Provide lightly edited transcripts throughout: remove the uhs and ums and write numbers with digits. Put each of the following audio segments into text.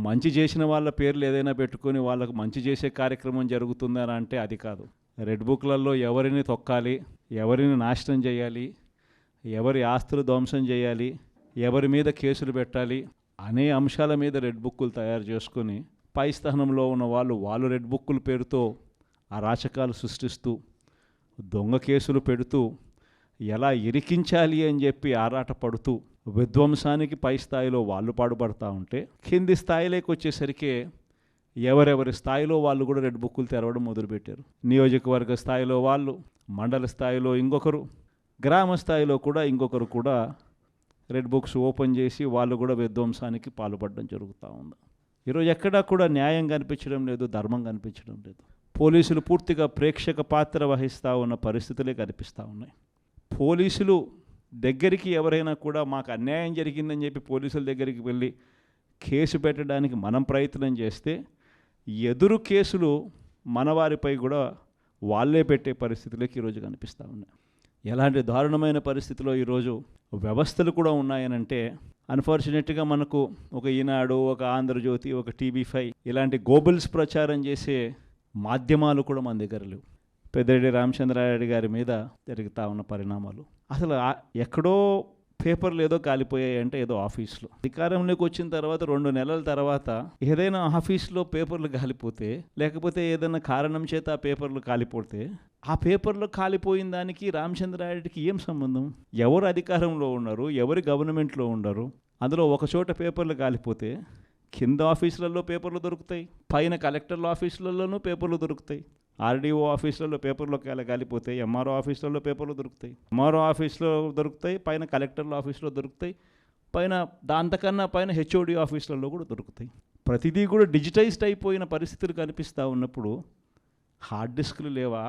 మంచి చేసిన వాళ్ళ పేర్లు ఏదైనా పెట్టుకొని వాళ్ళకు మంచి చేసే కార్యక్రమం జరుగుతుందని అంటే అది కాదు. రెడ్ బుక్లలో ఎవరిని తొక్కాలి, ఎవరిని నాశనం చేయాలి, ఎవరి ఆస్తులు ధ్వంసం చేయాలి, ఎవరి మీద కేసులు పెట్టాలి అనే అంశాల మీద రెడ్ బుక్కులు తయారు చేసుకొని పై స్థానంలో ఉన్న వాళ్ళు రెడ్ బుక్కుల పేరుతో అరాచకాలు సృష్టిస్తూ దొంగ కేసులు పెడుతూ ఎలా ఇరికించాలి అని చెప్పి ఆరాటపడుతూ విధ్వంసానికి పై స్థాయిలో వాళ్ళు పాటుపడతా ఉంటే కింది స్థాయిలోకి వచ్చేసరికి ఎవరెవరి స్థాయిలో వాళ్ళు కూడా రెడ్ బుక్కులు తెరవడం మొదలుపెట్టారు. నియోజకవర్గ స్థాయిలో వాళ్ళు, మండల స్థాయిలో ఇంకొకరు, గ్రామ స్థాయిలో కూడా ఇంకొకరు కూడా రెడ్ బుక్స్ ఓపెన్ చేసి వాళ్ళు కూడా విధ్వంసానికి పాల్పడడం జరుగుతూ ఉంది. ఈరోజు ఎక్కడా కూడా న్యాయం కనిపించడం లేదు, ధర్మం కనిపించడం లేదు. పోలీసులు పూర్తిగా ప్రేక్షక పాత్ర వహిస్తూ ఉన్న పరిస్థితులే కనిపిస్తూ ఉన్నాయి. పోలీసులు దగ్గరికి ఎవరైనా కూడా మాకు అన్యాయం జరిగిందని చెప్పి పోలీసుల దగ్గరికి వెళ్ళి కేసు పెట్టడానికి మనం ప్రయత్నం చేస్తే ఎదురు కేసులు మన వారిపై కూడా వాళ్ళే పెట్టే పరిస్థితులకి ఈరోజు కనిపిస్తూ ఉన్నాయి. ఎలాంటి దారుణమైన పరిస్థితిలో ఈరోజు వ్యవస్థలు కూడా ఉన్నాయనంటే అన్ఫార్చునేట్గా మనకు ఒక ఈనాడు, ఒక ఆంధ్రజ్యోతి, ఒక టీవీ5 ఇలాంటి గోబల్స్ ప్రచారం చేసే మాధ్యమాలు కూడా మన దగ్గర లేవు. పెద్దిరెడ్డి రామచంద్రారెడ్డి గారి మీద జరుగుతూ ఉన్న పరిణామాలు అసలు ఎక్కడో పేపర్లు ఏదో కాలిపోయాయి అంటే ఏదో ఆఫీస్లో అధికారంలోకి వచ్చిన తర్వాత 2 నెలల తర్వాత ఏదైనా ఆఫీస్లో పేపర్లు కాలిపోతే లేకపోతే ఏదైనా కారణం చేత ఆ పేపర్లు కాలిపోతే ఆ పేపర్లో కాలిపోయిన దానికి రామచంద్రారెడ్డికి ఏం సంబంధం? ఎవరు అధికారంలో ఉన్నారు, ఎవరు గవర్నమెంట్లో ఉన్నారు? అందులో ఒక చోట పేపర్లు కాలిపోతే కింద ఆఫీసులలో పేపర్లు దొరుకుతాయి, పైన కలెక్టర్ల ఆఫీసులలోనూ పేపర్లు దొరుకుతాయి, ఆర్డీఓ ఆఫీసులలో పేపర్లో కాలిపోతాయి, ఎంఆర్ఓ ఆఫీసులలో పేపర్లు దొరుకుతాయి, ఎంఆర్ఓ ఆఫీస్లో దొరుకుతాయి, పైన కలెక్టర్ల ఆఫీస్లో దొరుకుతాయి, పైన దాంతకన్నా పైన హెచ్ఓడి ఆఫీసులలో కూడా దొరుకుతాయి. ప్రతిదీ కూడా డిజిటైజ్డ్ అయిపోయిన పరిస్థితులు కనిపిస్తూ ఉన్నప్పుడు హార్డ్ డిస్క్లు లేవా,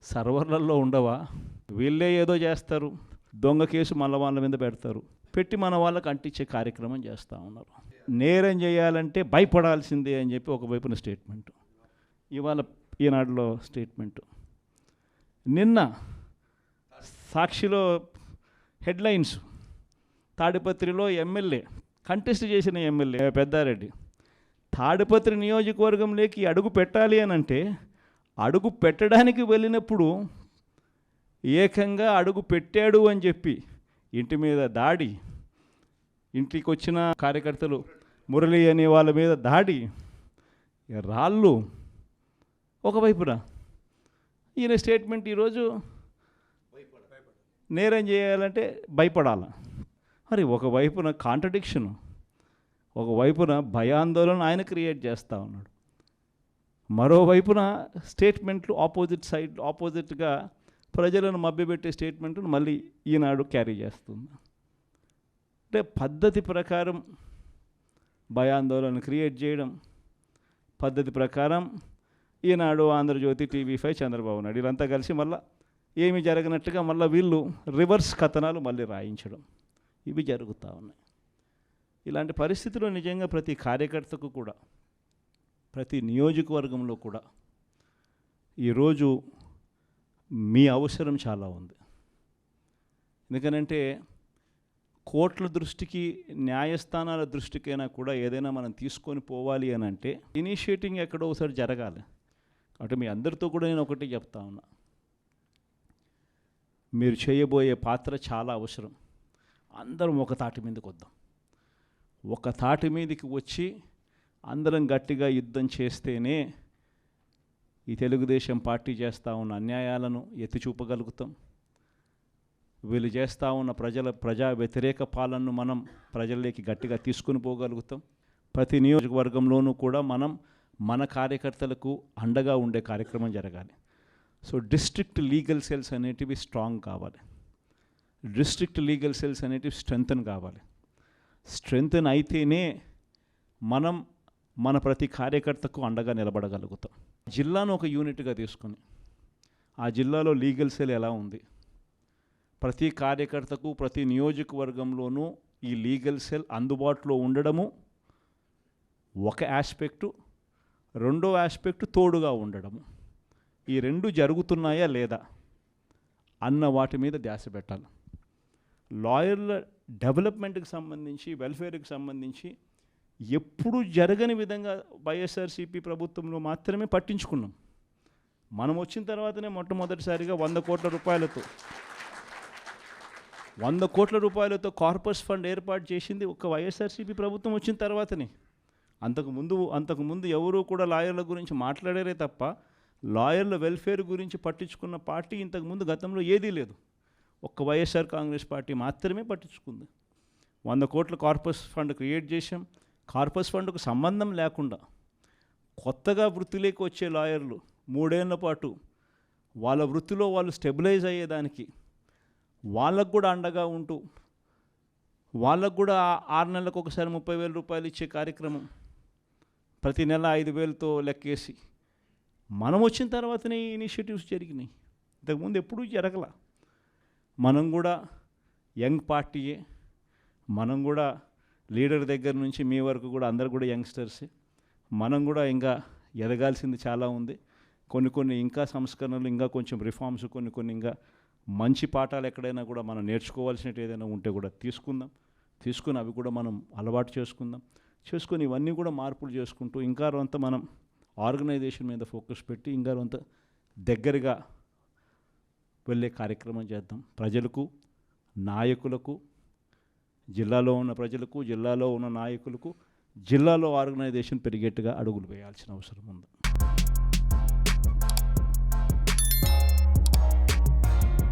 సర్వర్లలో ఉండవా? వీళ్ళే ఏదో చేస్తారు, దొంగ కేసు మళ్ళీ వాళ్ళ మీద పెడతారు, పెట్టి మన వాళ్ళకి అంటించే కార్యక్రమం చేస్తూ ఉన్నారు. నేరం చేయాలంటే భయపడాల్సిందే అని చెప్పి ఒకవైపున స్టేట్మెంటు, ఇవాళ ఈనాడులో స్టేట్మెంటు, నిన్న సాక్షిలో హెడ్లైన్స్, తాడిపత్రిలో ఎమ్మెల్యే కంటెస్ట్ చేసిన ఎమ్మెల్యే పెద్దారెడ్డి తాడిపత్రి నియోజకవర్గంలోకి అడుగు పెట్టాలి అని అంటే అడుగు పెట్టడానికి వెళ్ళినప్పుడు ఏకంగా అడుగు పెట్టాడు అని చెప్పి ఇంటి మీద దాడి, ఇంటికి వచ్చిన కార్యకర్తలు మురళి అనే వాళ్ళ మీద దాడి, రాళ్ళు ఒకవైపున ఈయన స్టేట్మెంట్ ఈరోజు నేరం చేయాలంటే భయపడాల. మరి ఒకవైపున కాంట్రడిక్షను, ఒకవైపున భయాందోళన ఆయన క్రియేట్ చేస్తూ ఉన్నాడు, మరోవైపున స్టేట్మెంట్లు ఆపోజిట్గా ప్రజలను మభ్యపెట్టే స్టేట్మెంట్ను మళ్ళీ ఈనాడు క్యారీ చేస్తుంది. అంటే పద్ధతి ప్రకారం భయాందోళన క్రియేట్ చేయడం, పద్ధతి ప్రకారం ఈనాడు, ఆంధ్రజ్యోతి, టీవీ5, చంద్రబాబు నాయుడు వీళ్ళంతా కలిసి మళ్ళీ ఏమి జరగనట్టుగా మళ్ళీ వీళ్ళు రివర్స్ కథనాలు మళ్ళీ రాయించడం, ఇవి జరుగుతూ ఉన్నాయి. ఇలాంటి పరిస్థితుల్లో నిజంగా ప్రతి కార్యకర్తకు కూడా, ప్రతి నియోజకవర్గంలో కూడా ఈరోజు మీ అవసరం చాలా ఉంది. ఎందుకనంటే కోర్టుల దృష్టికి, న్యాయస్థానాల దృష్టికైనా కూడా ఏదైనా మనం తీసుకొని పోవాలి అని అంటే ఇనిషియేటింగ్ ఎక్కడో ఒకసారి జరగాలి. కాబట్టి మీ అందరితో కూడా నేను ఒకటి చెప్తా ఉన్నా, మీరు చేయబోయే పాత్ర చాలా అవసరం. అందరం ఒక తాటి మీదకి వద్దాం, ఒక తాటి మీదకి వచ్చి అందరం గట్టిగా యుద్ధం చేస్తేనే ఈ తెలుగుదేశం పార్టీ చేస్తూ ఉన్న అన్యాయాలను ఎత్తి చూపగలుగుతాం. వీళ్ళు చేస్తూ ఉన్న ప్రజా వ్యతిరేక పాలనను మనం ప్రజల్లోకి గట్టిగా తీసుకుని పోగలుగుతాం. ప్రతి నియోజకవర్గంలోనూ కూడా మనం మన కార్యకర్తలకు అండగా ఉండే కార్యక్రమం జరగాలి. సో డిస్ట్రిక్ట్ లీగల్ సెల్స్ అనేటివి స్ట్రాంగ్ కావాలి, డిస్ట్రిక్ట్ లీగల్ సెల్స్ అనేటివి స్ట్రెంగ్తన్ కావాలి. స్ట్రెంగ్తన్ అయితేనే మనం మన ప్రతి కార్యకర్తకు అండగా నిలబడగలుగుతాం. జిల్లాను ఒక యూనిట్గా తీసుకొని ఆ జిల్లాలో లీగల్ సెల్ ఎలా ఉంది, ప్రతి కార్యకర్తకు ప్రతి నియోజకవర్గంలోనూ ఈ లీగల్ సెల్ అందుబాటులో ఉండడము ఒక ఆస్పెక్టు, రెండో ఆస్పెక్టు తోడుగా ఉండడము. ఈ రెండు జరుగుతున్నాయా లేదా అన్న వాటి మీద ధ్యాస పెట్టాలి. లాయర్ల డెవలప్మెంట్కి సంబంధించి, వెల్ఫేర్కి సంబంధించి ఎప్పుడు జరగని విధంగా వైఎస్ఆర్సీపీ ప్రభుత్వంలో మాత్రమే పట్టించుకున్నాం. మనం వచ్చిన తర్వాతనే మొట్టమొదటిసారిగా 100 కోట్ల రూపాయలతో 100 కోట్ల రూపాయలతో కార్పస్ ఫండ్ ఏర్పాటు చేసింది ఒక వైఎస్ఆర్సీపీ ప్రభుత్వం వచ్చిన తర్వాతనే. అంతకుముందు ఎవరూ కూడా లాయర్ల గురించి మాట్లాడారే తప్ప లాయర్ల వెల్ఫేర్ గురించి పట్టించుకున్న పార్టీ ఇంతకుముందు గతంలో ఏదీ లేదు. ఒక్క వైఎస్ఆర్ కాంగ్రెస్ పార్టీ మాత్రమే పట్టించుకుంది. 100 కోట్ల కార్పస్ ఫండ్ క్రియేట్ చేశాం. కార్పస్ ఫండ్కు సంబంధం లేకుండా కొత్తగా వృత్తిలోకి వచ్చే లాయర్లు 3 ఏళ్ల పాటు వాళ్ళ వృత్తిలో వాళ్ళు స్టెబిలైజ్ అయ్యేదానికి వాళ్ళకు కూడా అండగా ఉంటూ వాళ్ళకు కూడా 6 నెలలకు ఒకసారి 30,000 రూపాయలు ఇచ్చే కార్యక్రమం ప్రతి నెల 5,000తో లెక్కేసి మనం వచ్చిన తర్వాతనే ఈ ఇనిషియేటివ్స్ జరిగినాయి. ఇంతకుముందు ఎప్పుడూ జరగల. మనం కూడా యంగ్ పార్టీయే. మనం కూడా లీడర్ దగ్గర నుంచి మీ వరకు కూడా అందరు కూడా యంగ్స్టర్సే. మనం కూడా ఇంకా ఎదగాల్సింది చాలా ఉంది. కొన్ని ఇంకా సంస్కరణలు, ఇంకా కొంచెం రిఫార్మ్స్, కొన్ని ఇంకా మంచి పాఠాలు ఎక్కడైనా కూడా మనం నేర్చుకోవాల్సినట్టు ఏదైనా ఉంటే కూడా తీసుకుని అవి కూడా మనం అలవాటు చేసుకొని ఇవన్నీ కూడా మార్పులు చేసుకుంటూ ఇంకా కొంత మనం ఆర్గనైజేషన్ మీద ఫోకస్ పెట్టి ఇంకా కొంత దగ్గరగా వెళ్ళే కార్యక్రమం చేద్దాం. ప్రజలకు, నాయకులకు, జిల్లాలో ఉన్న ప్రజలకు, జిల్లాలో ఉన్న నాయకులకు, జిల్లాలో ఆర్గనైజేషన్ పెరిగేట్టుగా అడుగులు వేయాల్సిన అవసరం ఉంది.